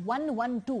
112,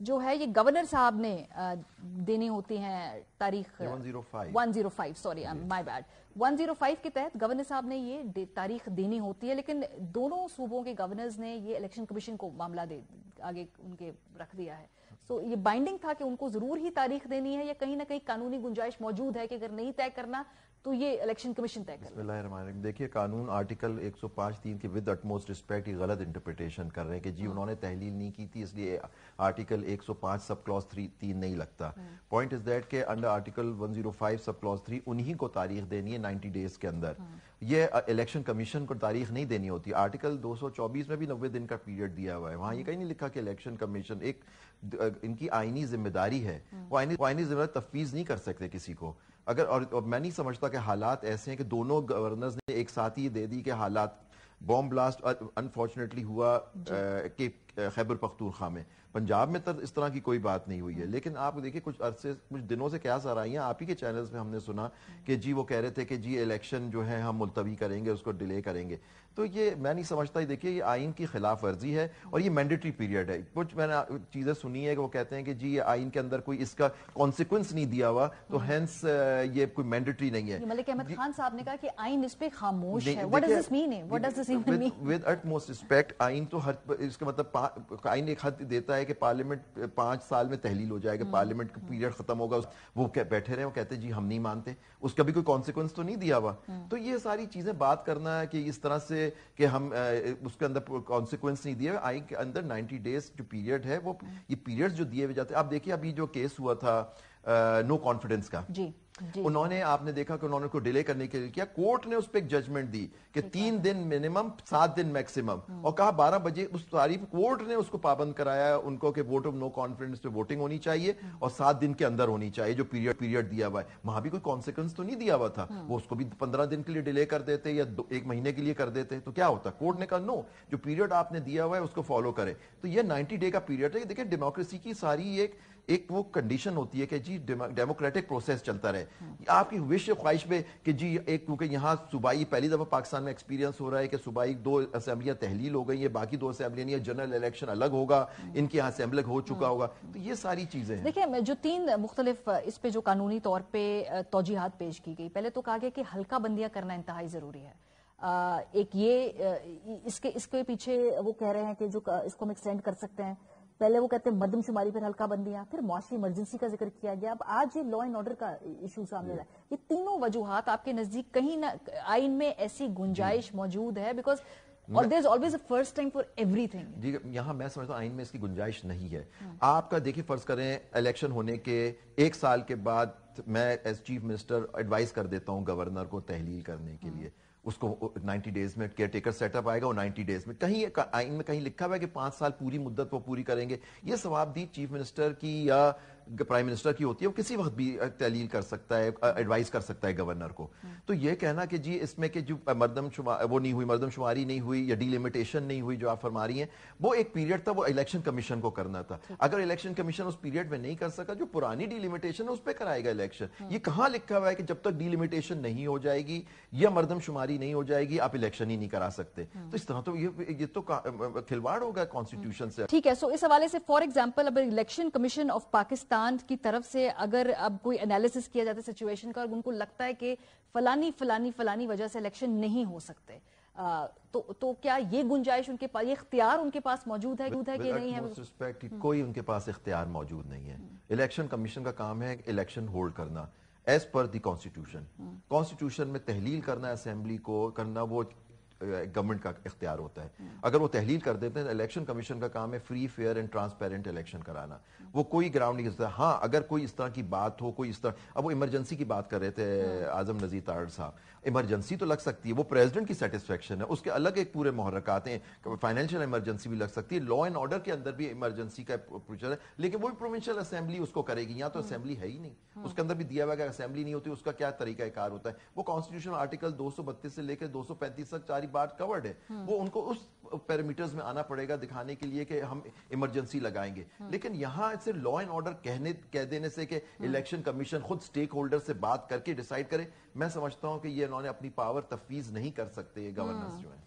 جو ہے یہ گورنر صاحب نے دینی ہوتی ہیں تاریخ 105 سوری مائی بیڈ 105 کے تحت گورنر صاحب نے یہ تاریخ دینی ہوتی ہے، لیکن دونوں صوبوں کے گورنرز نے یہ الیکشن کمیشن کو معاملہ آگے ان کے رکھ دیا ہے. سو یہ بائنڈنگ تھا کہ ان کو ضرور ہی تاریخ دینی ہے، یا کہیں نہ کہیں قانونی گنجائش موجود ہے کہ اگر نہیں طے کرنا تو یہ الیکشن کمیشن طے کرے؟ بسم اللہ الرحمن الرحیم. دیکھیے قانون آرٹیکل 105(3) کی ود اٹموسٹ رسپیکٹ غلط انٹرپریٹیشن کر رہے ہیں کہ جی انہوں نے تحلیل نہیں کی تھی اس لیے آرٹیکل 105 سب کلاس 3 نہیں لگتا. پوائنٹ از دیٹ کہ انڈر آرٹیکل 105 سب کلاس 3 انہی کو تاریخ دینی ہے 90 ڈیز کے اندر. یہ الیکشن کمیشن کو تاریخ نہیں دینی ہوتی. آرٹیکل 224 میں بھی 90 دن کا پیریڈ دیا ہوا ہے. وہاں یہ کہیں نہیں لکھا کہ الیکشن کمیشن ایک ان کی آئینی ذمہ داری ہے. وہ آئینی ذمہ داری تفویض نہیں کر سکتے کسی کو. اگر اور میں نہیں سمجھتا کہ حالات ایسے ہیں کہ دونوں گورنرز نے ایک ساتھ ہی دے دی کہ حالات بوم بلاسٹ انفارچونیٹلی ہوا کہ خیبر پختونخوا میں. پنجاب میں اس طرح کی کوئی بات نہیں ہوئی ہے. لیکن آپ دیکھیں کچھ دنوں سے کیا سرائیاں آپ ہی کے چینلز میں ہم نے سنا کہ جی وہ کہہ رہے تھے کہ جی الیکشن جو ہے ہم ملتوی کریں گے، اس کو ڈیلے کریں گے. تو یہ میں نہیں سمجھتا. دیکھیے یہ آئین کی خلاف ورزی ہے اور یہ مینڈیٹری پیریڈ ہے. کچھ میں نے چیزیں سنی ہے کہ وہ کہتے ہیں کہ جی یہ آئین کے اندر کوئی اس کا کانسیکوینس نہیں دیا ہوا تو ہینس یہ کوئی مینڈیٹری نہیں ہے. ملک احمد خان صاحب نے کہا کہ آئین اس پہ خاموش ہے. What does this mean? What does this even mean? With utmost respect آئین تو اس کا مطلب آئین ایک حد دیتا ہے کہ پارلیمنٹ 5 سال میں تحلیل ہو جائے گا، پارلیمنٹ کا پیریڈ ختم ہوگا، وہ بیٹھے رہے وہ کہتے ہیں جی ہم نہیں مانتے. اس کا بھی کوئی کانسیکوینس تو نہیں دیا ہوا. تو یہ ساری چیزیں بات کرنا ہے کہ اس طرح سے کہ ہم اس کے اندر کانسیکوینس نہیں دیا. آئین کے اندر 90 ڈیز جو پیریڈ ہے وہ یہ پیریڈ جو دیے ہوئے جاتے ہیں. آپ دیکھیے ابھی جو کیس ہوا تھا نو کانفیڈنس کا، انہوں نے آپ نے دیکھا کہ انہوں نے کو ڈیلے کرنے کے لیے کیا. کورٹ نے اس پہ ایک ججمنٹ دی کہ 3 دن منیمم 7 دن میکسیمم، اور کہا 12 بجے اس تاریخ کورٹ نے اس کو پابند کرایا ان کو کہ ووٹ آف نو کانفیڈنس پہ ووٹنگ ہونی چاہیے اور 7 دن کے اندر ہونی چاہیے جو پیریڈ دیا ہوا ہے. وہاں بھی کوئی کانسیکوینس تو نہیں دیا ہوا تھا. وہ اس کو بھی 15 دن کے لیے ڈیلے کر دیتے یا 1 مہینے کے لیے کر دیتے تو کیا ہوتا. کورٹ نے کہا نو، جو پیریڈ آپ نے دیا ہوا ہے اس کو فالو کرے. تو یہ 90 ڈے کا پیریڈ ہے. دیکھیں ڈیموکریسی کی ساری ایک وہ کنڈیشن ہوتی ہے کہ جی ڈیموکریٹک پروسیس چلتا رہے. آپ کی وش خواہش پہ کہ جی ایک کیونکہ یہاں صوبائی پہلی دفعہ پاکستان میں ایکسپیرینس ہو رہا ہے کہ صوبائی 2 اسمبلیاں تحلیل ہو گئی ہیں، باقی 2 اسمبلیاں نہیں ہے، جنرل الیکشن الگ ہوگا، ان کے یہاں اسمبلی ہو چکا ہوگا. تو یہ ساری چیزیں ہیں. دیکھیں جو 3 مختلف اس پہ جو قانونی طور پہ توجیحات پیش کی گئی، پہلے تو کہا گیا کہ حلقہ بندیاں کرنا انتہائی ضروری ہے. ایک یہ اس کے پیچھے وہ کہہ رہے ہیں کہ جو اس کو ہم ایکسٹینڈ کر سکتے ہیں. پہلے وہ کہتے ہیں مردم شماری پر حلقہ بندیاں، پھر معاشی ایمرجنسی کا ذکر کیا گیا. اب آج یہ لا اینڈ آرڈر کا ایشو سامنے آیا. یہ تینوں وجوہات آپ کے نزدیک کہیں نہ آئین میں ایسی گنجائش موجود ہے بیکاز اور there is always a first time for everything. جی یہاں میں سمجھتا ہوں آئین میں اس کی گنجائش نہیں ہے. آپ کا دیکھیں فرض کریں الیکشن ہونے کے 1 سال کے بعد میں ایز چیف منسٹر ایڈوائز کر دیتا ہوں گورنر کو تحلیل کرنے کے لیے. اس کو 90 ڈیز میں کیئر ٹیکر سیٹ اپ آئے گا اور 90 ڈیز میں کہیں آئین میں کہیں لکھا ہوا ہے کہ 5 سال پوری مدت وہ پوری کریں گے. یہ ثوابدید چیف منسٹر کی یا پرائم منسٹر کی ہوتی ہے. وہ کسی وقت بھی تحلیل کر سکتا ہے، ایڈوائز کر سکتا ہے گورنر کو. تو یہ کہنا کہ جی اس میں کہ جو مردم شماری نہیں ہوئی یا ڈی لمیٹیشن نہیں ہوئی جو آپ فرما رہی ہیں، وہ ایک پیریڈ تھا، وہ الیکشن کمیشن کو کرنا تھا. اگر الیکشن کمیشن اس پیریڈ میں نہیں کر سکا، جو پرانی ڈی لمیٹیشن ہے اس پہ کرائے گا الیکشن. یہ کہاں لکھا ہوا ہے کہ جب تک ڈی لمیٹیشن نہیں ہو جائے گی یا مردم شماری نہیں ہو جائے گی آپ الیکشن ہی نہیں کرا سکتے. تو اس طرح تو یہ تو کھلواڑ ہوگا کانسٹیٹیوشن سے. ٹھیک ہے. سو اس حوالے سے فار ایگزامپل اب الیکشن کمیشن آف پاکستان کی طرف سے اگر اب کوئی انالیسس کیا جاتا ہے سچویشن کا اور ان کو لگتا ہے کہ فلانی وجہ سے الیکشن نہیں ہو سکتے، تو کیا یہ گنجائش ان کے پاس، یہ اختیار ان کے پاس موجود ہے کہ نہیں ہے؟ کوئی ان کے پاس اختیار موجود نہیں ہے. الیکشن کمیشن کا کام ہے الیکشن ہولڈ کرنا ایز پر دی کانسٹیٹیوشن میں تحلیل کرنا، اسمبلی کو کرنا وہ گورنمنٹ کا اختیار ہوتا ہے. اگر وہ تحلیل کر دیتے ہیں الیکشن کمیشن کا کام ہے free fair and transparent election کرانا. وہ کوئی گراؤنڈ نہیں کرتا. ہاں اگر کوئی اس طرح کی بات ہو، کوئی اس طرح، اب وہ ایمرجنسی کی بات کر رہے تھے اعظم نذیر تارڑ صاحب، ایمرجنسی تو لگ سکتی ہے، وہ پریزیڈنٹ کی سیٹسفیکشن ہے، اس کے الگ ایک پورے محرکات ہیں. فائنینشیل ایمرجنسی بھی لگ سکتی ہے، لا اینڈ آرڈر کے اندر بھی ایمرجنسی کا پروسیجر ہے. لیکن وہ پروونشل اسمبلی اس کو کرے گی. یہاں تو اسمبلی ہے ہی نہیں. اس کے اندر بھی دیا ہوا کہ اسمبلی نہیں ہوتی اس کا کیا طریقہ کار ہوتا ہے. وہ کانسٹیٹیوشن آرٹیکل 232 سے لے کے 235 تک ساری بات کورڈ ہے. وہ ان کو اس پیرامیٹرز میں آنا پڑے گا دکھانے کے لیے کہ ہم ایمرجنسی لگائیں گے. لیکن یہاں سے لا اینڈ آرڈر کہہ دینے سے کہ الیکشن کمیشن خود سٹیک ہولڈر سے بات کر کے ڈیسائیڈ کرے، میں سمجھتا ہوں کہ یہ انہوں نے اپنی پاور تفویض نہیں کر سکتے یہ گورننس جو ہیں.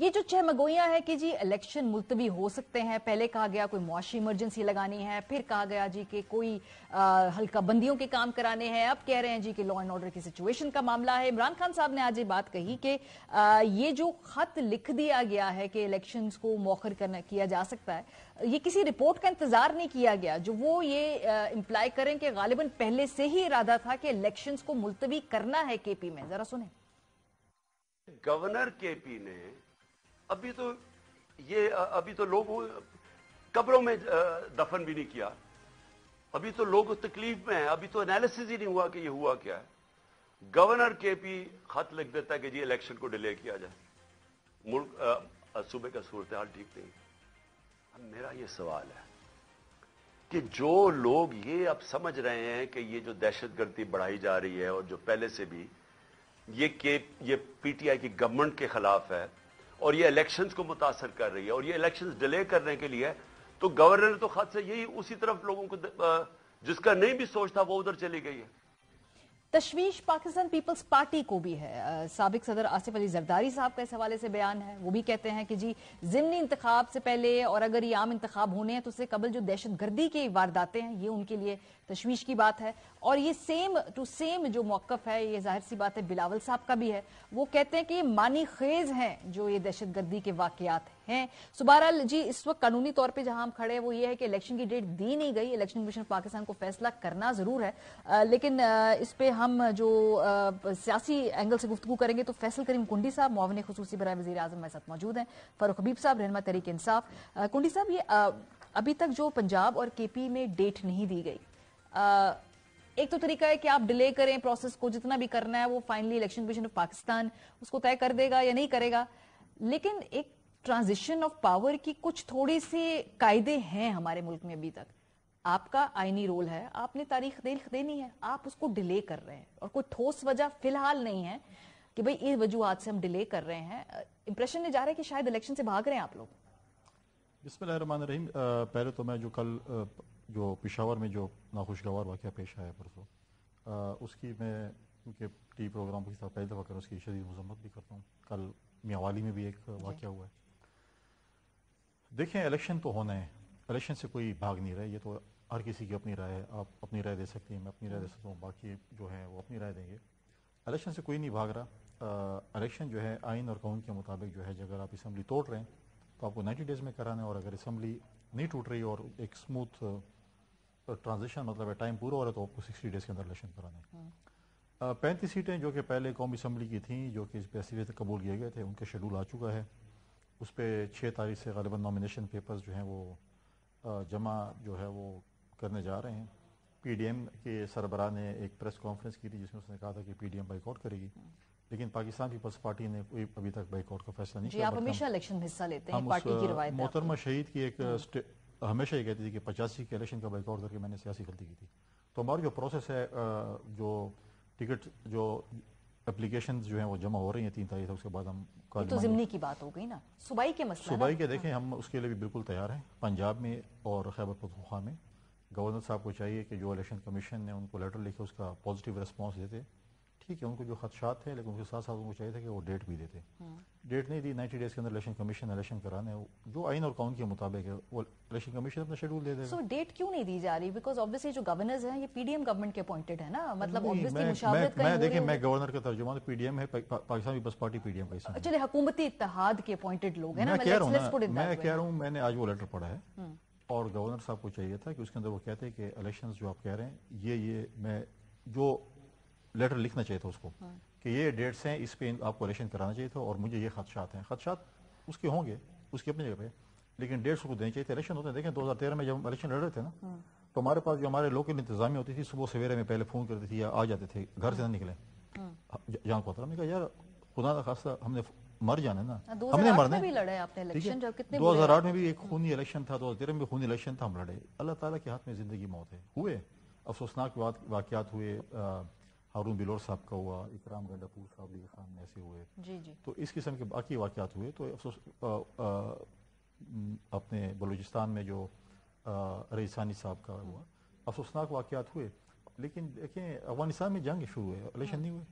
یہ جو چہمگوئیاں ہیں کہ جی الیکشن ملتوی ہو سکتے ہیں، پہلے کہا گیا کوئی معاشی ایمرجنسی لگانی ہے، پھر کہا گیا جی کہ کوئی ہلکا بندیوں کے کام کرانے ہیں، اب کہہ رہے ہیں جی کہ لا اینڈ آرڈر کی سچویشن کا معاملہ ہے۔ عمران خان صاحب نے آج یہ بات کہی کہ یہ جو خط لکھ دیا گیا ہے کہ الیکشنز کو مؤخر کیا جا سکتا ہے، یہ کسی رپورٹ کا انتظار نہیں کیا گیا جو وہ یہ امپلائی کریں کہ غالباً پہلے سے ہی ارادہ تھا کہ الیکشنز کو ملتوی کرنا ہے کے پی میں۔ ذرا سنیں۔ گورنر کے پی نے ابھی تو لوگ قبروں میں دفن بھی نہیں کیا، ابھی تو لوگ تکلیف میں ہیں، ابھی تو انالیسز ہی نہیں ہوا کہ یہ ہوا کیا ہے۔ گورنر کے پی خط لکھ دیتا ہے کہ جی الیکشن کو ڈیلے کیا جائے، ملک صوبے کا صورتحال ٹھیک نہیں۔ اب میرا یہ سوال ہے کہ جو لوگ یہ اب سمجھ رہے ہیں کہ یہ جو دہشت گردی بڑھائی جا رہی ہے اور جو پہلے سے بھی یہ پی ٹی آئی کی گورنمنٹ کے خلاف ہے اور یہ الیکشنز کو متاثر کر رہی ہے اور یہ الیکشنز ڈیلے کرنے کے لیے، تو گورنر تو خط سے یہی اسی طرف لوگوں کو جس کا نہیں بھی سوچتا وہ ادھر چلی گئی ہے۔ تشویش پاکستان پیپلز پارٹی کو بھی ہے۔ سابق صدر آصف علی زرداری صاحب کا اس حوالے سے بیان ہے، وہ بھی کہتے ہیں کہ جی ضمنی انتخاب سے پہلے اور اگر یہ عام انتخاب ہونے ہیں تو اس سے قبل جو دہشت گردی کی وارداتیں ہیں یہ ان کے لیے تشویش کی بات ہے، اور یہ سیم ٹو سیم جو موقف ہے یہ ظاہر سی بات ہے بلاول صاحب کا بھی ہے۔ وہ کہتے ہیں کہ یہ معنی خیز ہیں جو یہ دہشت گردی کے واقعات ہیں۔ بہرحال جی اس وقت قانونی طور پہ جہاں ہم کھڑے ہیں وہ یہ ہے کہ الیکشن کی ڈیٹ دی نہیں گئی، الیکشن کمیشن آف پاکستان کو فیصلہ کرنا ضرور ہے، لیکن اس پہ ہم جو سیاسی اینگل سے گفتگو کریں گے تو فیصل کریم کنڈی صاحب معاون خصوصی برائے وزیر اعظم ہمارے ساتھ موجود ہیں، فاروق حبیب صاحب رہنما تحریک انصاف۔ کنڈی صاحب یہ ابھی تک جو پنجاب اور کے پی میں ڈیٹ نہیں دی گئی، ایک تو طریقہ ہے کہ آپ ڈیلے کریں پروسیس کو، جتنا بھی کرنا ہے وہ finally election commission of Pakistan اس کو طے کر دے گا یا نہیں کرے گا، لیکن ایک ٹرانزیشن آف پاور کی کچھ تھوڑی سی قاعدے ہیں ہمارے ملک میں ابھی تک۔ آپ کا آئینی رول ہے، آپ نے تاریخ دینی ہے، آپ اس کو ڈیلے کر رہے ہیں اور کوئی ٹھوس وجہ فی الحال نہیں ہے کہ بھئی اس وجوہات سے ہم ڈیلے کر رہے ہیں۔ امپریشن نے جا رہا ہے کہ شاید الیکشن سے بھاگ رہے ہیں آپ لوگ۔ بسم اللہ الرحمن الرحیم۔ پہلے تو میں جو کل جو پشاور میں جو ناخوشگوار واقعہ پیش آیا پرسوں، اس کی میں کیونکہ ٹی پروگرام کے ساتھ پہلی دفعہ کر اس کی شدید مذمت بھی کرتا ہوں۔ کل میاوالی میں بھی ایک واقعہ ہوا ہے۔ دیکھیں الیکشن تو ہونا ہے، الیکشن سے کوئی بھاگ نہیں رہے، یہ تو ہر کسی کی اپنی رائے ہے، آپ اپنی رائے دے سکتی ہیں، میں اپنی رائے دے سکتا ہوں، باقی جو ہیں وہ اپنی رائے دیں گے۔ الیکشن سے کوئی نہیں بھاگ رہا۔ الیکشن جو ہے آئین اور قانون کے مطابق جو ہے اگر آپ اسمبلی توڑ رہے ہیں تو آپ کو 90 ڈیز میں کرانا ہے، اور اگر اسمبلی نہیں ٹوٹ رہی اور ایک اسموتھ ٹرانزیشن مطلب ہے ٹائم پورا ہو رہا ہے تو آپ کو 60 ڈیز کے اندر الیکشن کرانا ہے۔ 35 سیٹیں جو کہ پہلے قومی اسمبلی کی تھیں جو کہ اس پہ سے قبول کیے گئے تھے، ان کے شیڈول آ چکا ہے، اس پہ 6 تاریخ سے غالباً نامینیشن پیپرز جو ہیں وہ جمع جو ہے وہ کرنے جا رہے ہیں۔ پی ڈی ایم کے سربراہ نے ایک پریس کانفرنس کی تھی جس میں اس نے کہا تھا کہ P D M boycott کرے گی، لیکن پاکستان پیپلز پارٹی نے کوئی ابھی تک بائیک آؤٹ کا فیصلہ نہیں جی کیا۔ آپ ہمیشہ الیکشن میں حصہ لیتے ہیں، ہم پارٹی کی روایت ہے۔ محترمہ شہید کی ایک ہمیشہ یہ کہتی تھی کہ 85 کے الیکشن کا بائیک آؤٹ کر کے میں نے سیاسی غلطی کی تھی۔ تو ہماری جو پروسیس ہے، جو ٹکٹ جو اپلیکیشنز جو ہیں وہ جمع ہو رہی ہیں 3 تاریخ، اس کے بعد ہم یہ تو ضمنی کی بات ہو گئی نا، صوبائی کے مسئلہ صوبائی کے دیکھیں ہم اس کے لیے بھی بالکل تیار ہیں۔ پنجاب میں اور خیبر پختونخوا میں گورنر صاحب کو چاہیے کہ جو الیکشن کمیشن نے ان کو لیٹر لکھے اس کا پازیٹیو ریسپانس دیتے۔ ٹھیک ہے، ان کو جو خدشات تھے لیکن اس کے ساتھ ساتھ ان کو چاہیے تھا کہ وہ ڈیٹ بھی دیتے۔ ڈیٹ نہیں دی، 90 ڈیز کے اندر الیکشن کمیشن الیکشن کرانے جو آئین اور قانون کے مطابق ہے وہ الیکشن کمیشن اپنا شیڈول دے دے گا۔ سو ڈیٹ کیوں نہیں دی جا رہی؟ بیکاز obviously جو گورنرز ہیں یہ پی ڈی ایم گورنمنٹ کے اپوائنٹڈ ہیں نا، مطلب obviously مشاورت کہیں ہو رہی ہے۔ دیکھیں میں گورنر کا ترجمان پی ڈی ایم ہے، پاکستان پیپلز پارٹی پی ڈی ایم کا حصہ ہے۔ چلے حکومتی اتحاد کے اپوائنٹڈ لوگ ہیں نا، میں کہہ رہا ہوں میں نے آج وہ لیٹر پڑھا ہے اور گورنر صاحب کو چاہیے تھا کہ اس کے اندر وہ کہتے ہیں کہ الیکشنز جو آپ کہہ رہے ہیں یہ میں جو لیٹر لکھنا چاہیے تھا اس کو کہ یہ ڈیٹس ہیں، اس پہ آپ کو الیکشن کرانا چاہیے تھا اور مجھے یہ خدشات ہیں۔ خدشات اس کے ہوں گے اس کی اپنی جگہ پہ، لیکن ڈیٹس کو دینے چاہیے تھے۔ الیکشن ہوتے ہیں، دیکھیں 2013 میں جب ہم الیکشن لڑ رہے تھے نا تو ہمارے پاس جو ہمارے لوکل انتظامیہ ہوتی تھی صبح سویرے میں پہلے فون کرتی تھی یا آ جاتے تھے، گھر سے نہ نکلیں جان کو ہم نے کہا یار خدا نہ خواستہ ہم نے مر جانا نا، ہم نے مرنا ہے۔ 2008 میں بھی ایک خونی الیکشن تھا، 2013 میں بھی خونی الیکشن تھا، ہم لڑے۔ اللہ تعالیٰ کے ہاتھ میں زندگی موت ہے۔ ہوئے افسوسناک واقعات ہوئے، ہارون بلور صاحب کا ہوا، اکرام گنڈاپور صاحب علی خان میں ایسے ہوئے، تو اس قسم کے باقی واقعات ہوئے۔ تو افسوس اپنے بلوچستان میں جو رئیس ثانی صاحب کا ہوا، افسوسناک واقعات ہوئے، لیکن دیکھیں افغانستان میں جنگ شروع ہے، الیکشن نہیں ہوئے۔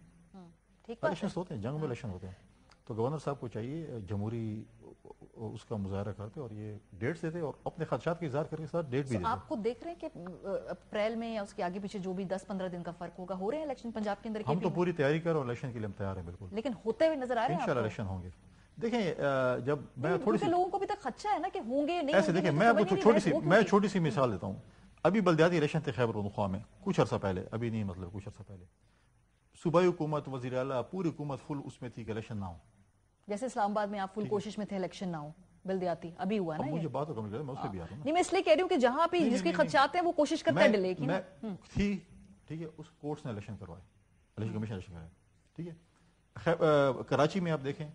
الیکشن ہوتے ہیں، جنگ میں الیکشن ہوتے ہیں۔ تو گورنر صاحب کو چاہیے جمہوری اس کا مظاہرہ کرتے اور یہ ڈیٹس دیتے اور اپنے خدشات کا اظہار کر کے ساتھ ڈیٹ بھی دیتے. آپ خود دیکھ رہے ہیں کہ اپریل میں یا اس کے آگے پیچھے جو بھی 10-15 دن کا فرق ہوگا, ہو رہے ہیں الیکشن پنجاب کے اندر؟ ہم تو پوری تیاری کر اور الیکشن کے لیے ہم تیار ہیں بالکل, لیکن ہوتے ہوئے نظر آ رہے ہیں انشاءاللہ الیکشن ہوں گے. دیکھیں جب میں تھوڑی سی لوگوں کو بھی تک خدشہ ہے نا کہ ہوں گے نہیں ایسے دیکھیں, میں چھوٹی سی مثال دیتا ہوں. ابھی بلدیاتی الیکشن تھے خیبر پختونخوا میں کچھ عرصہ پہلے, ابھی نہیں مطلب کچھ عرصہ پہلے, صوبائی حکومت, وزیر اعلیٰ, پوری حکومت فل اس میں تھی کہ الیکشن نہ ہو. جیسے اسلام آباد میں آپ فل کوشش میں تھے الیکشن نہ ہو بلدیاتی, ابھی ہوا نا. مجھے بات میں اس پہ بھی آ رہا ہوں. نہیں, میں اس لیے کہہ رہی ہوں کہ جہاں پہ جس کی خدشات ہیں وہ کوشش کرتے ہیں ڈیلے کی تھی. ٹھیک ہے, اس کورٹس نے الیکشن کروائے, الیکشن کمیشن الیکشن کرائے. ٹھیک ہے, کراچی میں آپ دیکھیں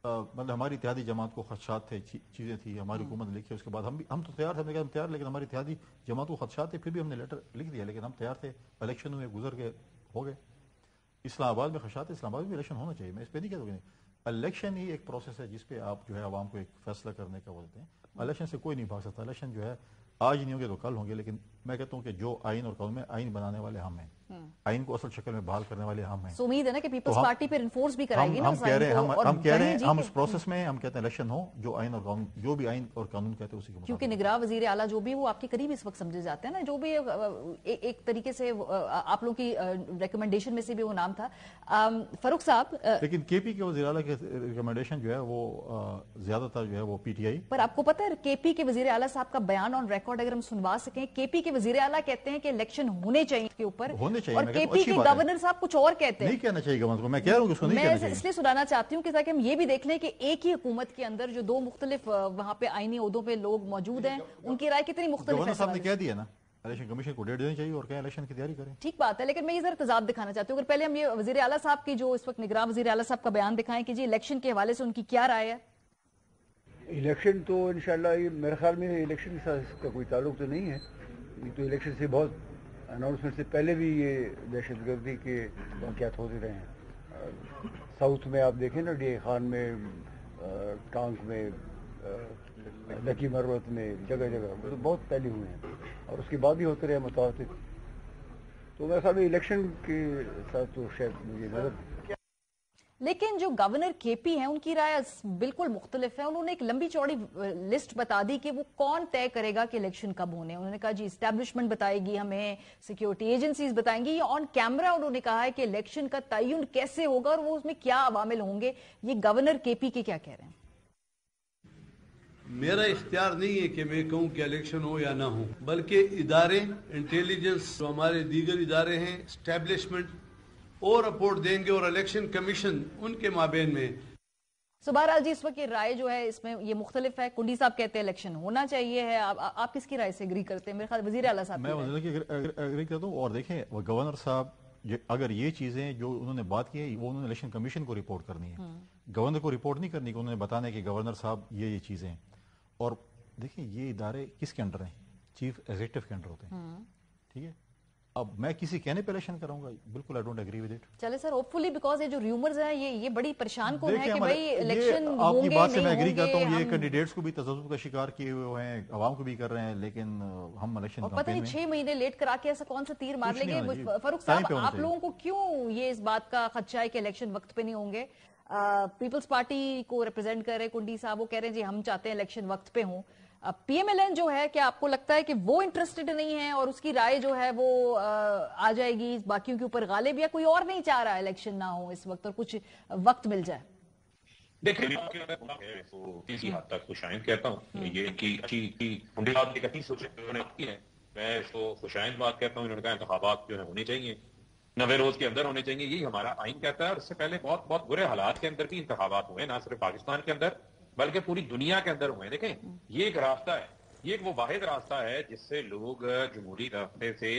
مطلب ہماری اتحادی جماعت کو خدشات تھے, چیزیں تھی, ہماری حکومت نے لکھی, اس کے بعد ہم تو تیار تھے, ہم تیار, لیکن ہماری اتحادی جماعت کو خدشات تھے, پھر بھی ہم نے لیٹر لکھ دیا, لیکن ہم تیار تھے. الیکشن ہوئے, گزر گئے, ہو گئے. اسلام آباد میں خدشات ہے, اسلام آباد میں الیکشن ہونا چاہیے, میں اس پہ نہیں کہتا ہوں. الیکشن ہی ایک پروسیس ہے جس پہ آپ جو ہے عوام کو ایک فیصلہ کرنے کا وہ دیتے ہیں. الیکشن سے کوئی نہیں بھاگ سکتا. الیکشن جو ہے آج نہیں ہوں گے تو کل ہوں گے, لیکن میں کہتا ہوں کہ جو آئین اور قانون میں آئین بنانے والے ہم ہیں, آئین کو اصل شکل میں بحال کرنے والے ہم ہیں. امید ہے نا کہ پیپلز پارٹی پہ انفورس بھی کرائے گی نا. ہم کہہ رہے ہیں ہم اس پروسیس میں ہم کہتے ہیں الیکشن ہو, جو آئین اور قانون, جو بھی آئین اور قانون کہتے ہیں اسی کو, کیونکہ نگراں وزیر اعلیٰ جو بھی وہ آپ کے قریب اس وقت سمجھے جاتے ہیں نا, جو بھی ایک طریقے سے آپ لوگوں کی ریکمنڈیشن میں سے بھی وہ نام تھا. فاروق صاحب, لیکن کے پی کے وزیر اعلیٰ کی ریکمنڈیشن جو ہے وہ زیادہ تر جو ہے وہ پی ٹی آئی پر. آپ کو پتہ ہے کے پی کے وزیر اعلیٰ صاحب کا بیان آن ریکارڈ اگر ہم سنوا سکیں, کے پی کے وزیر اعلیٰ کہتے ہیں کہ الیکشن ہونے چاہیے کے اوپر, اور کے پی کے گورنر صاحب کچھ اور کہتے ہیں. نہیں کہنا چاہیے گورنر کو, میں کہہ رہا ہوں کہ اس کو نہیں کہنا چاہیے. میں اس لیے سنانا چاہتی ہوں کہ تاکہ ہم یہ بھی دیکھ لیں کہ ایک ہی حکومت کے اندر جو دو مختلف وہاں پہ آئینی عہدوں پہ لوگ موجود ہیں, ان کی رائے کتنی مختلف ہے. گورنر صاحب نے کہہ دیا نا الیکشن کمیشن کو ڈیٹ دینی چاہیے اور کہیں الیکشن کی تیاری کریں. ٹھیک بات ہے, لیکن میں یہ ذرا تضاد دکھانا چاہتی ہوں. اگر پہلے ہم یہ وزیر اعلیٰ صاحب کی جو اس وقت نگراں وزیر اعلیٰ صاحب کا بیان دکھائیں کہ جی الیکشن کے حوالے سے ان کی کیا رائے ہے. الیکشن تو انشاءاللہ میرے خیال میں الیکشن کے ساتھ اس کا کوئی تعلق تو نہیں ہے. یہ تو الیکشن سے بہت اناؤنسمنٹ سے پہلے بھی یہ دہشت گردی کے واقعات ہوتے رہے ہیں. ساؤتھ میں آپ دیکھیں نا, ڈی خان میں, ٹانک میں, لکی مروت میں, جگہ جگہ تو بہت پہلے ہوئے ہیں, اور اس کے بعد بھی ہوتے رہے متواتر. تو میرے خیال میں الیکشن کے ساتھ تو شاید مجھے نظر. لیکن جو گورنر کے پی ہیں ان کی رائے بالکل مختلف ہے. انہوں نے ایک لمبی چوڑی لسٹ بتا دی کہ وہ کون طے کرے گا کہ الیکشن کب ہونے. انہوں نے کہا جی اسٹیبلشمنٹ بتائے گی, ہمیں سیکیورٹی ایجنسیز بتائیں گی. یہ آن کیمرہ انہوں نے کہا ہے کہ الیکشن کا تعین کیسے ہوگا اور وہ اس میں کیا عوامل ہوں گے. یہ گورنر کے پی کے کیا کہہ رہے ہیں؟ میرا اختیار نہیں ہے کہ میں کہوں کہ الیکشن ہو یا نہ ہو, بلکہ ادارے, انٹیلیجنس, جو ہمارے دیگر ادارے ہیں, اسٹیبلشمنٹ اور رپورٹ دیں گے, اور الیکشن کمیشن ان کے مابین میں. بہرحال جی اس وقت یہ رائے جو ہے اس میں یہ مختلف ہے. کنڈی صاحب کہتے ہیں الیکشن ہونا چاہیے ہے. آپ کس کی رائے سے اگری کرتے ہیں؟ میرے خیال وزیر اعلیٰ صاحب. میں وزیر کی اگری کرتا ہوں. اور دیکھیں گورنر صاحب اگر یہ چیزیں جو انہوں نے بات کی ہے وہ انہوں نے الیکشن کمیشن کو رپورٹ کرنی ہے, گورنر کو رپورٹ نہیں کرنی, کہ انہوں نے بتانا ہے کہ گورنر صاحب یہ چیزیں ہیں. اور دیکھیں یہ ادارے کس کے انڈر ہیں؟ چیف ایگزیکٹو کے انڈر ہوتے ہیں. ٹھیک ہے, اب میں کسی کہنے پہ الیکشن کراؤں گا؟ بالکل I don't agree with it. چلے سر, ہوپ فلی بیکاز یہ جو ریومرز ہیں یہ بڑی پریشان کون ہے کہ بھائی الیکشن آپ ہوں کی گے بات سے نہیں میں ہوں ایگری گے. کرتا ہوں, یہ کینڈیڈیٹس کو بھی تذبذب کا شکار کیے ہوئے ہیں, عوام کو بھی کر رہے ہیں, لیکن ہم الیکشن اور پتہ نہیں 6 مہینے لیٹ کرا کے ایسا کون سا تیر مار لیں گے. فاروق صاحب آپ لوگوں کو کیوں یہ اس بات کا خدشہ ہے کہ الیکشن وقت پہ نہیں ہوں گے؟ پیپلز پارٹی کو ریپرزینٹ کر رہے کنڈی صاحب, وہ کہہ رہے ہیں جی ہم چاہتے ہیں الیکشن وقت پہ ہوں. پی ایم ایل این جو ہے, کیا آپ کو لگتا ہے کہ وہ انٹرسٹڈ نہیں ہے اور اس کی رائے جو ہے وہ آ جائے گی باقیوں کے اوپر غالب, یا کوئی اور نہیں چاہ رہا الیکشن نہ ہو اس وقت اور کچھ وقت مل جائے؟ دیکھیں کسی حد تک خوشائند کہتا ہوں, یہ کی اچھی سوچ انہوں نے کی ہے, میں اس کو خوشائند بات کہتا ہوں. انہوں نے کہا انتخابات جو ہے ہونے چاہیے, 90 روز کے اندر ہونے چاہیے, یہی ہمارا آئین کہتا ہے. اور اس سے پہلے بہت بہت برے حالات کے اندر بھی انتخابات ہوئے, نہ صرف پاکستان کے اندر بلکہ پوری دنیا کے اندر ہوئے. دیکھیں یہ ایک راستہ ہے, یہ ایک وہ واحد راستہ ہے جس سے لوگ جمہوری راستے سے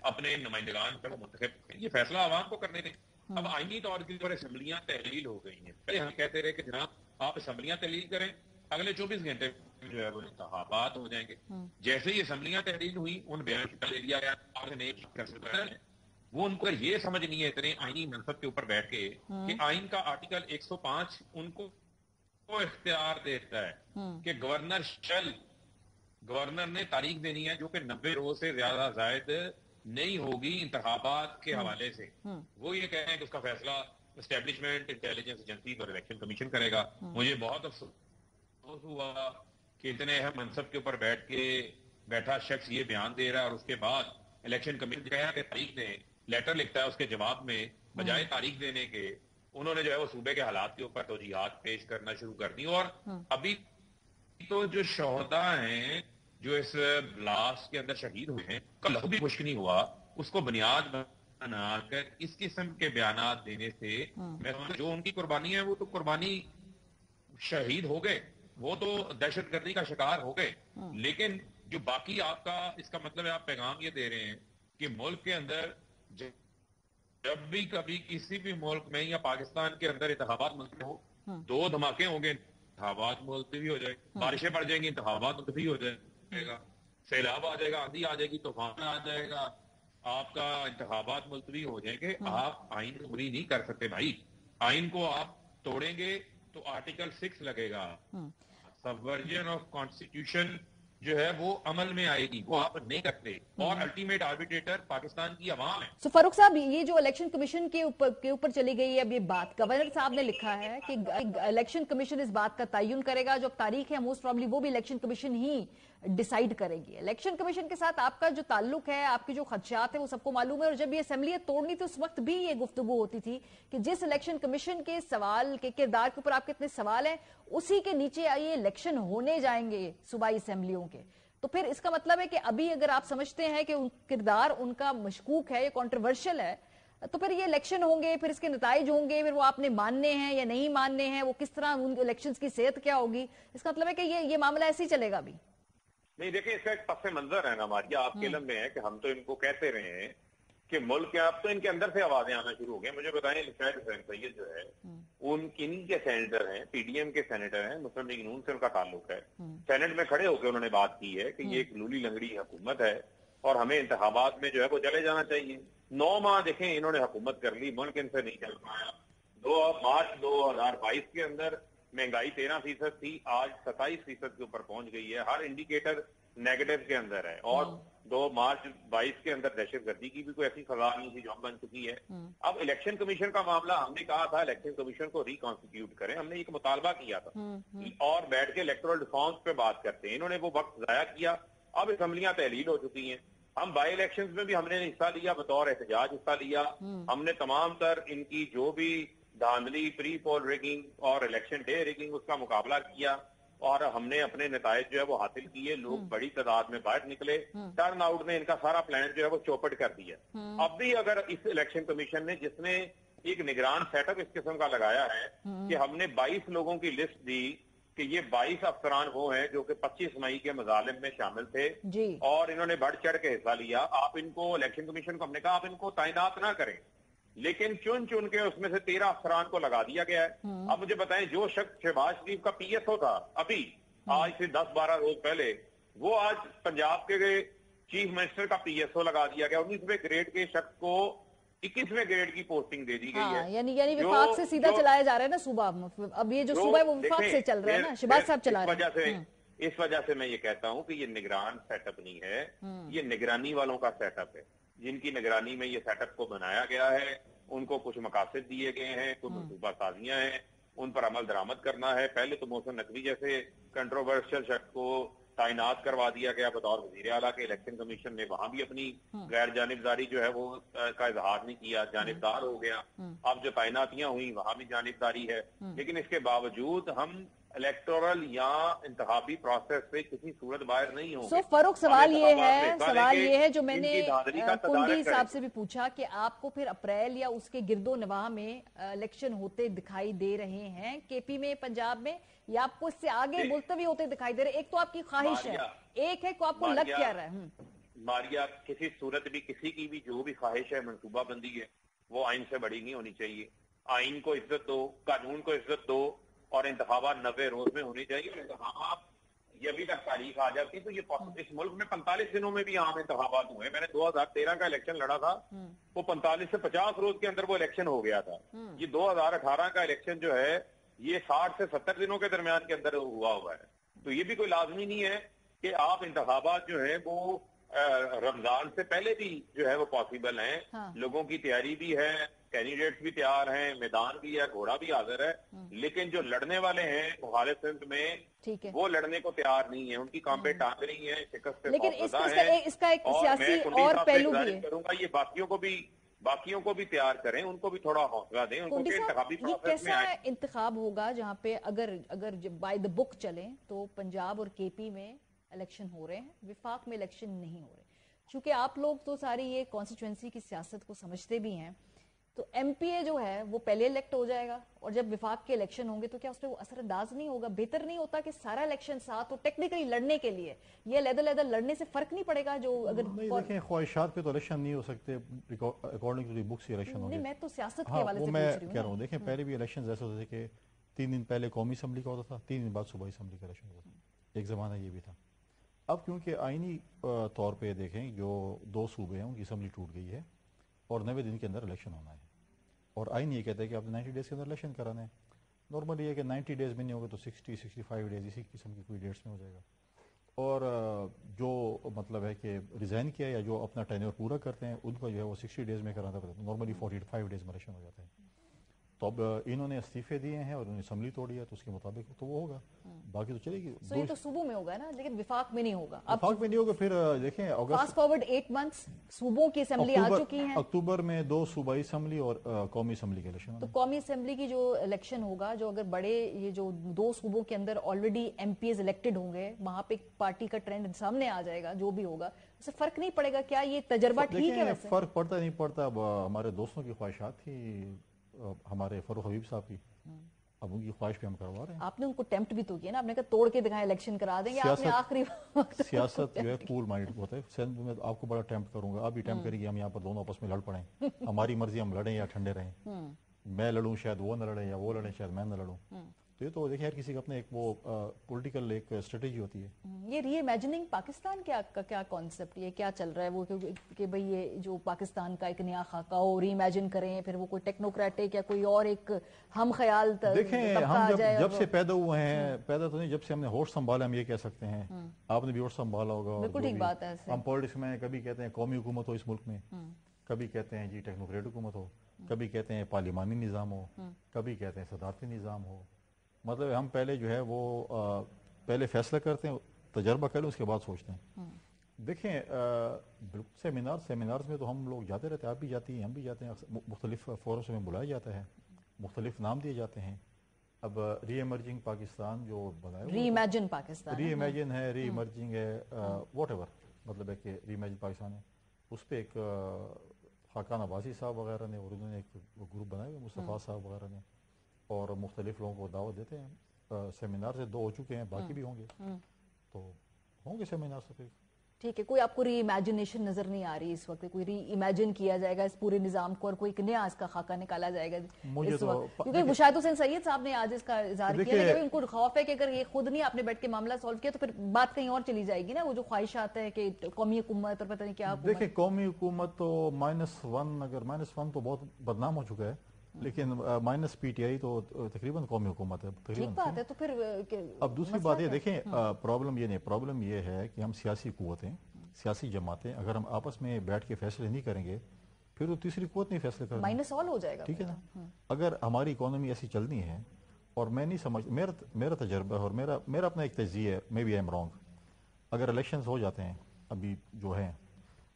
اپنے نمائندگان کو منتخب کریں. یہ فیصلہ عوام کو کرنے دیں. اب آئینی طور کے اوپر اسمبلیاں تحلیل ہو گئی ہیں. پہلے ہم کہتے رہے کہ جناب آپ اسمبلیاں تحلیل کریں, اگلے 24 گھنٹے جو ہے وہ انتخابات ہو جائیں گے. جیسے ہی اسمبلیاں تحلیل ہوئی ان بیان لے لیا گیا. وہ ان کو یہ سمجھ نہیں ہے اتنے آئینی منصب کے اوپر بیٹھ کے کہ آئین کا آرٹیکل 105 ان کو اختیار دیتا ہے کہ گورنر نے تاریخ دینی ہے جو کہ 90 روز سے زیادہ زائد نہیں ہوگی انتخابات کے حوالے سے. وہ یہ کہہ رہے ہیں کہ اس کا فیصلہ اسٹیبلشمنٹ انٹیلیجنس ایجنسی اور الیکشن کمیشن کرے گا. مجھے بہت افسوس ہوا کہ اتنے اہم منصب کے اوپر بیٹھا شخص یہ بیان دے رہا ہے اور اس کے بعد الیکشن کمیشن کہا کہ تاریخ دیں, لیٹر لکھتا ہے اس کے جواب میں, بجائے تاریخ دینے کے انہوں نے جو ہے وہ صوبے کے حالات کے اوپر توجیہات پیش کرنا شروع کر دی. اور ابھی تو جو شہداء ہیں جو اس بلاسٹ کے اندر شہید ہوئے ہیں, کا لہو بھی خشک نہیں ہوا, اس کو بنیاد بنا کر اس قسم کے بیانات دینے سے میں جو ان کی قربانی ہے وہ تو قربانی شہید ہو گئے, وہ تو دہشت گردی کا شکار ہو گئے, لیکن جو باقی آپ کا اس کا مطلب ہے آپ پیغام یہ دے رہے ہیں کہ ملک کے اندر جب بھی کبھی کسی بھی ملک میں یا پاکستان کے اندر انتخابات ملتوی ہو, 2 دھماکے ہوں گے, انتخابات ملتوی ہو جائے, بارشیں پڑ جائیں گی, انتخابات ملتوی ہو جائے گا, سیلاب آ جائے گا, آندھی آ جائے گی, طوفان آ جائے گا, آپ کا انتخابات ملتوی ہو جائیں گے. آپ آئین کو مری نہیں کر سکتے بھائی. آئین کو آپ توڑیں گے تو آرٹیکل 6 لگے گا, سبورژن آف کانسٹیٹیوشن جو ہے وہ عمل میں آئے گی, وہ آپ نہیں کرتے, اور الٹیمیٹ آربیٹریٹر پاکستان کی عوام ہے. سو فاروق صاحب, یہ جو الیکشن کمیشن کے اوپر چلی گئی ہے اب یہ بات, گورنر صاحب نے لکھا ہے کہ الیکشن کمیشن اس بات کا تعین کرے گا, جو تاریخ ہے موسٹ پرابلی وہ بھی الیکشن کمیشن ہی ڈیسائیڈ کرے گی. الیکشن کمیشن کے ساتھ آپ کا جو تعلق ہے, آپ کی جو خدشات ہیں وہ سب کو معلوم ہے, اور جب یہ اسمبلی توڑنی تھی اس وقت بھی یہ گفتگو ہوتی تھی کہ جس الیکشن کمیشن کے سوال کے کردار کے اوپر آپ کے اتنے سوال ہیں اسی کے نیچے آئیے الیکشن ہونے جائیں گے صوبائی اسمبلیوں کے. تو پھر اس کا مطلب ہے کہ ابھی اگر آپ سمجھتے ہیں کہ کردار ان کا مشکوک ہے یا کنٹروورشل ہے, تو پھر یہ الیکشن ہوں گے, پھر اس کے نتائج ہوں گے, پھر وہ آپ نے ماننے ہیں یا نہیں ماننے ہیں, وہ کس طرح ان الیکشنز کی صحت کیا ہوگی, اس کا مطلب ہے کہ یہ معاملہ ایسے ہی چلے گا ابھی. نہیں دیکھیں, اس کا ایک پس منظر ہے نا ہماری, آپ کے علم میں ہے کہ ہم تو ان کو کہتے رہے ہیں کہ ملک کے, اب تو ان کے اندر سے آوازیں آنا شروع ہو گئی. مجھے بتائیں شاید حسین سید جو ہے انہی کے سینیٹر ہیں, پی ڈی ایم کے سینیٹر ہیں, مسلم لیگ نون سے ان کا تعلق ہے, سینٹ میں کھڑے ہو کے انہوں نے بات کی ہے کہ یہ ایک لولی لنگڑی حکومت ہے اور ہمیں انتخابات میں جو ہے وہ چلے جانا چاہیے. 9 ماہ دیکھیں انہوں نے حکومت کر لی, ملک ان سے نہیں چل پایا. 2 مارچ 2022 کے اندر مہنگائی 13% تھی, آج 27% کے اوپر پہنچ گئی ہے, ہر انڈیکیٹر نیگیٹو کے اندر ہے, اور 2 مارچ 22 کے اندر دہشت گردی کی بھی کوئی ایسی سزا نہیں تھی جو اب بن چکی ہے. اب الیکشن کمیشن کا معاملہ, ہم نے کہا تھا الیکشن کمیشن کو ریکانسٹیٹیوٹ کریں, ہم نے ایک مطالبہ کیا تھا اور بیٹھ کے الیکٹورل ریفارمز پہ بات کرتے ہیں, انہوں نے وہ وقت ضائع کیا. اب اسمبلیاں تحلیل ہو چکی ہیں, ہم بائی الیکشنز میں بھی ہم نے حصہ لیا, بطور احتجاج حصہ لیا. ہم نے تمام تر ان کی جو بھی دھاندلی, پری پول ریگنگ اور الیکشن ڈے ریگنگ, اس کا مقابلہ کیا اور ہم نے اپنے نتائج جو ہے وہ حاصل کیے. لوگ بڑی تعداد میں باہر نکلے, ٹرن آؤٹ نے ان کا سارا پلان جو ہے وہ چوپٹ کر دیا. اب بھی اگر اس الیکشن کمیشن نے, جس نے ایک نگران سیٹ اپ اس قسم کا لگایا ہے کہ ہم نے 22 لوگوں کی لسٹ دی کہ یہ 22 افسران وہ ہیں جو کہ 25 مئی کے مظالم میں شامل تھے اور انہوں نے بڑھ چڑھ کے حصہ لیا. آپ ان کو, الیکشن کمیشن کو ہم نے کہا آپ ان کو تعینات نہ کریں, لیکن چن کے اس میں سے 13 افسران کو لگا دیا گیا ہے. اب مجھے بتائیں, جو شخص شہباز شریف کا پی ایس او تھا ابھی آج سے 10-12 روز پہلے, وہ آج پنجاب کے چیف منسٹر کا پی ایس او لگا دیا گیا. 19ویں گریڈ کے شخص کو 21ویں گریڈ کی پوسٹنگ دے دی گئی ہے. یعنی وفاق سے سیدھا چلایا جا رہا ہے نا صوبہ. اب یہ جو صوبہ ہے وہ وفاق سے چل رہا ہے نا, شہباز صاحب چلا رہے ہیں. اس وجہ سے میں یہ کہتا ہوں کہ یہ نگران سیٹ اپ نہیں ہے, یہ نگرانی والوں کا سیٹ اپ ہے, جن کی نگرانی میں یہ سیٹ اپ کو بنایا گیا ہے. ان کو کچھ مقاصد دیے گئے ہیں, کچھ منصوبہ سازیاں ہیں, ان پر عمل درآمد کرنا ہے. پہلے تو محسن نقوی جیسے کنٹروورشل شخص کو تعینات کروا دیا گیا بطور وزیر اعلیٰ کے, الیکشن کمیشن نے وہاں بھی اپنی غیر جانبداری جو ہے وہ کا اظہار نہیں کیا, جانبدار ہو گیا. اب جو تعیناتیاں ہوئی وہاں بھی جانبداری ہے, لیکن اس کے باوجود ہم الیکٹورل یا انتخابی پروسیس سے کسی صورت باہر نہیں ہوں گے. فاروق, سوال یہ ہے جو میں نے کنڈی صاحب سے بھی پوچھا کہ آپ کو پھر اپریل یا اس کے گرد و نواح میں الیکشن ہوتے دکھائی دے رہے ہیں کے پی میں, پنجاب میں, یا آپ کو اس سے آگے ملتوی ہوتے دکھائی دے رہے ہیں؟ ایک تو آپ کی خواہش ہے, ایک ہے کہ آپ کو لگ کیا رہا ہے. ماریا, کسی صورت بھی کسی کی بھی جو بھی خواہش ہے, منصوبہ بندی ہے, وہ آئین سے بڑی نہیں ہونی چاہیے. آئین کو عزت دو, قانون کو عزت دو, اور انتخابات 90 روز میں ہونے چاہیے. انتخابات یہ ابھی تک تاریخ آ جاتی تو یہ اس ملک میں 45 دنوں میں بھی عام انتخابات ہوئے. میں نے 2013 کا الیکشن لڑا تھا, وہ 45 سے 50 روز کے اندر وہ الیکشن ہو گیا تھا. یہ 2018 کا الیکشن جو ہے یہ 60 سے 70 دنوں کے درمیان کے اندر ہوا ہے. تو یہ بھی کوئی لازمی نہیں ہے کہ آپ انتخابات جو ہے وہ رمضان سے پہلے بھی جو ہے وہ پاسبل ہیں. لوگوں کی تیاری بھی ہے, کینڈیڈیٹس بھی تیار ہیں, میدان بھی ہے, گھوڑا بھی حاضر ہے, لیکن جو لڑنے والے ہیں مخالف سمت میں وہ لڑنے کو تیار نہیں ہے, ان کی کانپیں ٹانگ رہی ہیں, شکست سے خوفزدہ ہیں. اس کا ایک سیاسی اور پہلو بھی ہے. کروں گا یہ باقیوں کو بھی تیار کریں, ان کو بھی تھوڑا حوصلہ دیں, ان کو انتخابی پروسیس میں آئیں. انتخاب ہوگا جہاں پہ اگر بائی دا بک چلیں تو پنجاب اور کے پی میں الیکشن ہو رہے ہیں, وفاق میں الیکشن نہیں ہو رہے. چونکہ آپ لوگ تو ساری یہ کانسٹیچوئنسی کی سیاست کو سمجھتے بھی ہیں, تو ایم پی اے جو ہے وہ پہلے الیکٹ ہو جائے گا, اور جب وفاق کے الیکشن ہوں گے تو کیا اس پہ وہ اثر انداز نہیں ہوگا؟ بہتر نہیں ہوتا کہ سارا الیکشن ساتھ ہو ٹیکنیکلی لڑنے کے لیے؟ یہ علیحدہ لڑنے سے فرق نہیں پڑے گا؟ جو اگر دیکھیں خواہشات پہ تو الیکشن نہیں ہو سکتے, according to the books election ہوں گے. میں تو سیاست کے حوالے سے میں کہہ رہا ہوں, دیکھیں پہلے بھی الیکشن ایسے ہوتے تھے کہ 3 دن پہلے قومی اسمبلی کا ہوتا تھا, 3 دن بعد صوبائی اسمبلی کا الیکشن ہوتا تھا. ایک زمانہ یہ بھی تھا. اب کیونکہ آئینی طور پہ دیکھیں جو 2 صوبے ہیں ان کی اسمبلی ٹوٹ گئی ہے اور 90 دن کے اندر الیکشن ہونا ہے, اور آئین یہ کہتا ہے کہ آپ نے 90 ڈیز کے اندر الیکشن کرانا ہے. نارملی یہ کہ 90 ڈیز میں نہیں ہوگا تو 60-65 ڈیز اسی قسم کی کوئی ڈیٹس میں ہو جائے گا. اور جو مطلب ہے کہ ریزائن کیا یا جو اپنا ٹینیور پورا کرتے ہیں ان کو جو ہے وہ 60 ڈیز میں کرانا پڑتا ہے. نارملی 45 ڈیز میں الیکشن ہو جاتا ہے. تو اب انہوں نے استعفے دیے ہیں اور انہوں نے اسمبلی توڑی ہے, تو اس کے مطابق تو وہ ہوگا, باقی تو چلے گی. یہ تو صوبوں میں ہوگا نا, لیکن وفاق میں نہیں ہوگا. وفاق میں نہیں ہوگا. پھر دیکھیں فاسٹ فارورڈ 8 منتھس صوبوں کی اسمبلی آ چکی ہیں. اکتوبر میں 2 صوبائی اسمبلی اور قومی اسمبلی کے الیکشن. تو قومی اسمبلی کی جو الیکشن ہوگا, جو اگر بڑے یہ جو 2 صوبوں کے اندر already M P As elected ہوں گے, وہاں پہ پارٹی کا ٹرینڈ سامنے آ جائے گا, جو بھی ہوگا اس سے فرق نہیں پڑے گا. کیا یہ تجربہ ٹھیک ہے؟ ویسے فرق پڑتا نہیں پڑتا. اب ہمارے دوستوں کی خواہشات تھی, ہمارے فاروق حبیب صاحب کی, اب ان کی خواہش پہ ہم کروا رہے ہیں. آپ نے ان کو ٹیمپٹ بھی تو کیا نا, آپ نے کہا توڑ کے دکھائیں الیکشن کرا دیں گے. آپ نے آخری سیاست جو ہے کول مائنڈ ہوتا ہے. سندھ میں آپ کو بڑا ٹیمپٹ کروں گا, آپ بھی ٹیمپٹ کریں گے, ہم یہاں پر دونوں آپس میں لڑ پڑیں, ہماری مرضی, ہم لڑیں یا ٹھنڈے رہیں, میں لڑوں شاید وہ نہ لڑیں, یا وہ لڑیں شاید میں نہ لڑوں. تو یہ تو دیکھیں ہر کسی کا اپنے ایک وہ پولیٹیکل ایک اسٹریٹجی ہوتی ہے. یہ ری امیجننگ پاکستان کا کیا کانسیپٹ, یہ کیا چل رہا ہے وہ کہ بھئی یہ جو پاکستان کا ایک نیا خاکہ ہو, ری امیجن کریں, پھر وہ کوئی ٹیکنوکریٹک یا کوئی اور ایک ہم خیال دیکھیں ہم جب سے پیدا ہوئے ہیں, پیدا تو نہیں, جب سے ہم نے ہوش سنبھالا ہم یہ کہہ سکتے ہیں. آپ نے بھی ہوش سنبھالا ہوگا. بالکل ٹھیک بات ہے. ہم پولیٹکس میں کبھی کہتے ہیں قومی حکومت ہو اس ملک میں, کبھی کہتے ہیں جی ٹیکنوکریٹ حکومت ہو, کبھی کہتے ہیں پارلیمانی نظام ہو, کبھی کہتے ہیں صدارتی نظام ہو. مطلب ہم پہلے جو ہے وہ پہلے فیصلہ کرتے ہیں, تجربہ کریں, اس کے بعد سوچتے ہیں. دیکھیں سیمینارز میں تو ہم لوگ جاتے رہتے ہیں, آپ بھی جاتی ہیں, ہم بھی جاتے ہیں, مختلف فورمز میں بلایا جاتا ہے, مختلف نام دیے جاتے ہیں. اب ری ایمرجنگ پاکستان جو بنایا, ری امیجن پاکستان, ری امیجن ہے, ری ایمرجنگ ہے, واٹ ایور, مطلب ہے کہ ری امیجن پاکستان ہے. اس پہ ایک خاقان عباسی صاحب وغیرہ نے, اور انہوں نے ایک گروپ بنایا ہوئے, مصطفیٰ صاحب وغیرہ نے, اور مختلف لوگوں کو دعوت دیتے ہیں. سیمینار سے 2 ہو چکے ہیں, باقی بھی ہوں گے, تو ہوں گے سیمینار سے. پھر ٹھیک ہے, کوئی آپ کو ری امیجنیشن نظر نہیں آ رہی اس وقت, کوئی ری امیجن کیا جائے گا اس پورے نظام کو اور کوئی نیا اس کا خاکہ نکالا جائے گا اس وقت؟ کیونکہ مشاہد حسین سید صاحب نے آج اس کا اظہار کیا ہے کہ ان کو خوف ہے کہ اگر یہ خود نہیں آپ نے بیٹھ کے معاملہ سالو کیا تو پھر بات کہیں اور چلی جائے گی نا. وہ جو خواہشات ہے کہ قومی حکومت اور پتہ نہیں کیا حکومت. دیکھیں قومی حکومت تو -1, اگر -1 تو بہت بدنام ہو چکا ہے, لیکن مائنس پی ٹی آئی تو تقریباً قومی حکومت ہے. ٹھیک بات ہے. تو پھر اب دوسری بات یہ دیکھیں, پرابلم یہ نہیں, پرابلم یہ ہے کہ ہم سیاسی قوتیں, سیاسی جماعتیں, اگر ہم آپس میں بیٹھ کے فیصلے نہیں کریں گے پھر وہ تیسری قوت نہیں فیصلے کرے, مائنس آل ہو جائے گا. ٹھیک ہے نا. اگر ہماری اکانومی ایسی چلنی ہے, اور میں نہیں سمجھ, میرا تجربہ اور میرا اپنا ایک تجزیہ ہے, میں بھی ایم رانگ, اگر الیکشنز ہو جاتے ہیں ابھی جو ہیں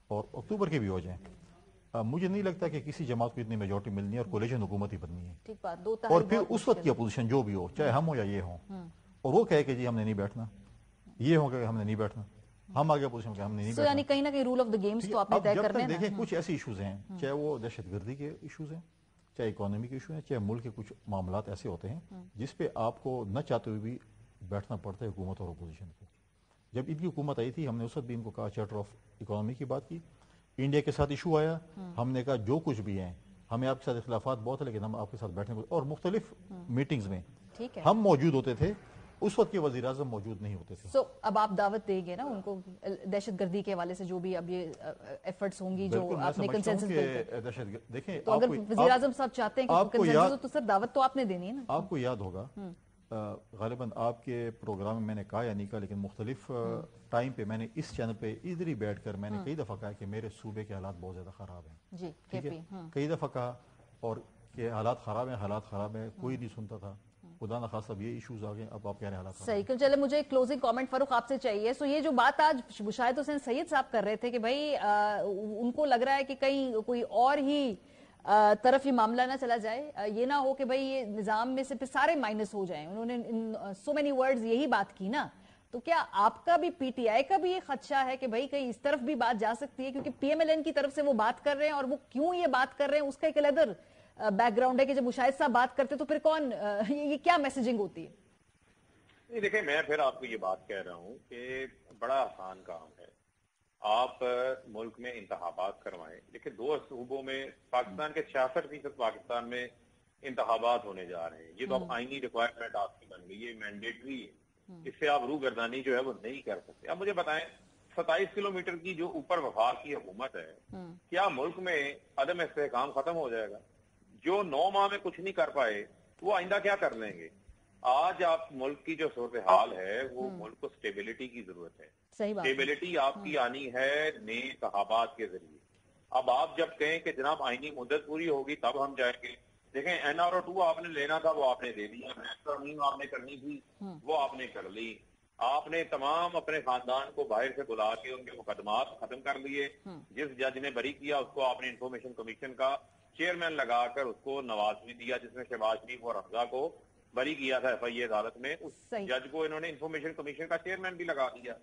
اور اکتوبر کے بھی ہو جائیں, مجھے نہیں لگتا کہ کسی جماعت کو اتنی میجورٹی ملنی ہے اور کولیشن حکومت ہی بننی ہے. اور پھر اس وقت کی اپوزیشن جو بھی ہو, چاہے ہم ہو یا یہ ہوں, اور وہ کہے کہ جی ہم نے نہیں بیٹھنا, یہ ہو کہ ہم نے نہیں بیٹھنا, ہم آگے اپوزیشن کہ ہم نے نہیں بیٹھنا. یعنی کہیں نہ کہیں رول آف دی گیمز تو آپ نے طے کرنے ہیں. دیکھیں کچھ ایسے ایشوز ہیں, چاہے وہ دہشت گردی کے ایشوز ہیں, چاہے اکانومی کے ایشو ہیں, چاہے ملک کے کچھ معاملات ایسے ہوتے ہیں جس پہ آپ کو نہ چاہتے ہوئے بھی بیٹھنا پڑتا ہے حکومت اور اپوزیشن کو. جب ان کی حکومت آئی تھی, ہم نے اس وقت بھی ان کو کہا, چارٹر آف اکانومی کی بات کی, انڈیا کے ساتھ ایشو آیا, ہم نے کہا جو کچھ بھی ہیں, ہمیں آپ کے ساتھ اختلافات بہت ہیں لیکن ہم آپ کے ساتھ بیٹھنے کو, اور مختلف میٹنگز میں ہم موجود ہوتے تھے, اس وقت کے وزیر اعظم موجود نہیں ہوتے تھے. اب آپ دعوت دیں گے نا ان کو دہشت گردی کے حوالے سے جو بھی اب یہ ایفرٹس ہوں گی, جو آپ نے کنسنسس دیکھیں, تو اگر وزیر اعظم صاحب چاہتے ہیں کہ کنسنسس ہو تو سر دعوت تو آپ نے دینی ہے نا. آپ کو یاد ہوگا غالباً آپ کے پروگرام میں نے کہا یا نہیں کہا، لیکن مختلف ٹائم پہ میں نے اس چینل پہ ادھر ہی بیٹھ کر میں نے کئی دفعہ کہا کہ میرے صوبے کے حالات بہت زیادہ خراب ہیں. جی ٹھیک ہے، کئی دفعہ کہا اور کہ حالات خراب ہیں، کوئی نہیں سنتا تھا. خدا نخواستہ اب یہ ایشوز آ گئے، اب آپ کہہ رہے ہیں حالات صحیح. چلے مجھے ایک کلوزنگ کامنٹ فاروق آپ سے چاہیے. سو یہ جو بات آج مشاہد حسین سید صاحب کر رہے تھے کہ بھائی ان کو لگ رہا ہے کہ کہیں کوئی اور ہی طرف یہ معاملہ نہ چلا جائے، یہ نہ ہو کہ بھائی یہ نظام میں سے پھر سارے مائنس ہو جائیں. انہوں نے سو مینی ورڈز یہی بات کی نا. تو کیا آپ کا بھی پی ٹی آئی کا بھی یہ خدشہ ہے کہ بھائی کہیں اس طرف بھی بات جا سکتی ہے؟ کیونکہ پی ایم ایل این کی طرف سے وہ بات کر رہے ہیں، اور وہ کیوں یہ بات کر رہے ہیں اس کا ایک علیحدہ بیک گراؤنڈ ہے کہ جب مشاہد صاحب بات کرتے تو پھر کون یہ کیا میسیجنگ ہوتی ہے؟ نہیں دیکھیں، میں پھر آپ کو یہ بات کہہ رہا ہوں کہ بڑا آسان کام ہے. آپ ملک میں انتخابات کروائیں. دیکھیں 2 صوبوں میں پاکستان کے 66% پاکستان میں انتخابات ہونے جا رہے ہیں. یہ تو اب آئینی ریکوائرمنٹ آپ کی بن گئی، یہ مینڈیٹری ہے. اس سے آپ روگردانی جو ہے وہ نہیں کر سکتے. اب مجھے بتائیں 27 کلومیٹر کی جو اوپر وفاق کی حکومت ہے، کیا ملک میں عدم استحکام ختم ہو جائے گا؟ جو 9 ماہ میں کچھ نہیں کر پائے وہ آئندہ کیا کر لیں گے؟ آج آپ ملک کی جو صورتحال ہے وہ ملک کو سٹیبلٹی کی ضرورت ہے. سٹیبلٹی آپ کی آنی ہے نئے انتخابات کے ذریعے. اب آپ جب کہیں کہ جناب آئینی مدت پوری ہوگی تب ہم جائیں گے، دیکھیں NRO2 آپ نے لینا تھا وہ آپ نے دے دیا، ترمیم آپ نے کرنی تھی وہ آپ نے کر لی. آپ نے تمام اپنے خاندان کو باہر سے بلا کے ان کے مقدمات ختم کر لیے. جس جج نے بری کیا اس کو آپ نے انفارمیشن کمیشن کا چیئرمین لگا کر اس کو نواز بھی دیا، جس نے شہباز شریف اور حمزہ کو بری کیا تھا FI عدالت میں. اس جج کو انہوں نے انفارمیشن کمیشن کا چیئرمین بھی لگا دیا.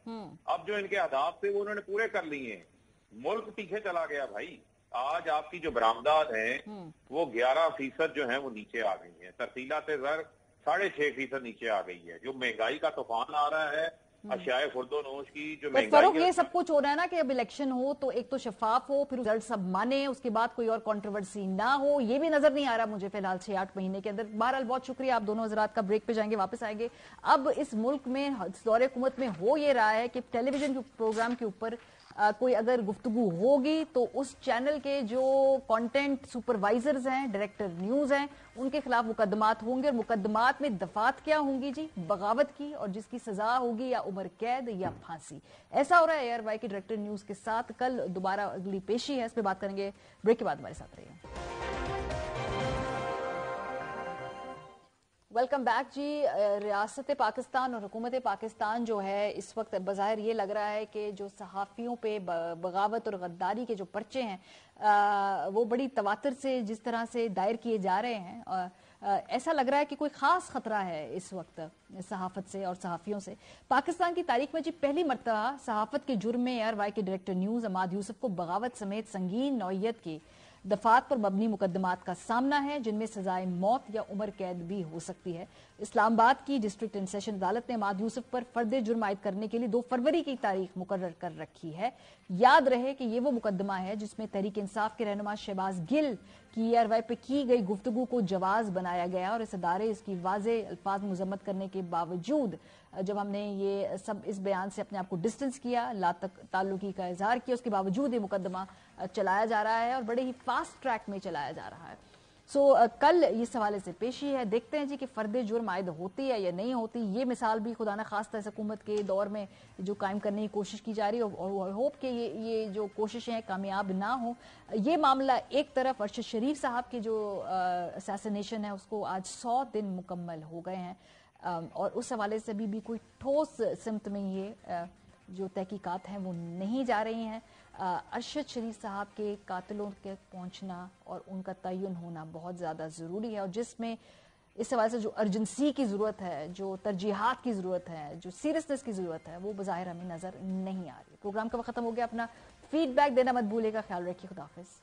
اب جو ان کے اہداف تھے وہ انہوں نے پورے کر لیے ہیں. ملک پیچھے چلا گیا بھائی. آج آپ کی جو برآمدات ہیں وہ 11% جو ہیں وہ نیچے آ گئی ہیں. ترسیلات زر 6.5% نیچے آ گئی ہے. جو مہنگائی کا طوفان آ رہا ہے، اشیاء خرد و نوش کی جو مہنگائی، فروغ یہ سب کچھ ہو رہا ہے نا کہ اب الیکشن ہو تو ایک تو شفاف ہو، پھر رزلٹ سب مانے، اس کے بعد کوئی اور کنٹروورسی نہ ہو. یہ بھی نظر نہیں آ رہا مجھے فی الحال 6-8 مہینے کے اندر. بہرحال بہت شکریہ، آپ دونوں حضرات کا. بریک پہ جائیں گے، واپس آئیں گے. اب اس ملک میں دور حکومت میں ہو یہ رہا ہے کہ ٹیلی ویژن پروگرام کے اوپر کوئی اگر گفتگو ہوگی تو اس چینل کے جو کانٹینٹ سپروائزرز ہیں، ڈائریکٹر نیوز ہیں، ان کے خلاف مقدمات ہوں گے. اور مقدمات میں دفعات کیا ہوں گی جی؟ بغاوت کی، اور جس کی سزا ہوگی یا عمر قید یا پھانسی. ایسا ہو رہا ہے ARY کے ڈائریکٹر نیوز کے ساتھ. کل دوبارہ اگلی پیشی ہے، اس پہ بات کریں گے. بریک کے بعد ہمارے ساتھ رہیے. ویلکم بیک جی. ریاست پاکستان اور حکومت پاکستان جو ہے اس وقت بظاہر یہ لگ رہا ہے کہ جو صحافیوں پہ بغاوت اور غداری کے جو پرچے ہیں وہ بڑی تواتر سے جس طرح سے دائر کیے جا رہے ہیں، ایسا لگ رہا ہے کہ کوئی خاص خطرہ ہے اس وقت صحافت سے اور صحافیوں سے. پاکستان کی تاریخ میں جی پہلی مرتبہ صحافت کے جرم میں ARY کے ڈائریکٹر نیوز عماد یوسف کو بغاوت سمیت سنگین نوعیت کی دفعات پر مبنی مقدمات کا سامنا ہے، جن میں سزائے موت یا عمر قید بھی ہو سکتی ہے. اسلام آباد کی ڈسٹرکٹ اینڈ سیشن عدالت نے عماد یوسف پر فرد جرم عائد کرنے کے لیے 2 فروری کی تاریخ مقرر کر رکھی ہے. یاد رہے کہ یہ وہ مقدمہ ہے جس میں تحریک انصاف کے رہنما شہباز گل کی ARY پہ کی گئی گفتگو کو جواز بنایا گیا، اور اس ادارے اس کی واضح الفاظ مذمت کرنے کے باوجود جب ہم نے یہ سب اس بیان سے اپنے آپ کو ڈسٹنس کیا، لا تعلقی کا اظہار کیا، اس کے باوجود یہ مقدمہ چلایا جا رہا ہے اور بڑے ہی فاسٹ ٹریک میں چلایا جا رہا ہے. کل اس حوالے سے پیشی ہے. دیکھتے ہیں جی کہ فرد جرم عائد ہوتی ہے یا نہیں ہوتی. یہ مثال بھی خدا نخواستہ اس حکومت کے دور میں جو قائم کرنے کی کوشش کی جا رہی ہے، اور ہوپ کہ یہ جو کوششیں کامیاب نہ ہوں. یہ معاملہ ایک طرف، ارشد شریف صاحب کی جو اسیسینیشن ہے اس کو آج 100 دن مکمل ہو گئے ہیں، اور اس حوالے سے بھی کوئی ٹھوس سمت میں یہ جو تحقیقات ہیں وہ نہیں جا رہی ہیں. ارشد شریف صاحب کے قاتلوں کے پہنچنا اور ان کا تعین ہونا بہت زیادہ ضروری ہے، اور جس میں اس حوالے سے جو ارجنسی کی ضرورت ہے، جو ترجیحات کی ضرورت ہے، جو سیریسنس کی ضرورت ہے، وہ بظاہر ہمیں نظر نہیں آ رہی. پروگرام کا وقت ختم ہو گیا. اپنا فیڈ بیک دینا مت بھولے گا. خیال رکھیے. خدا حافظ.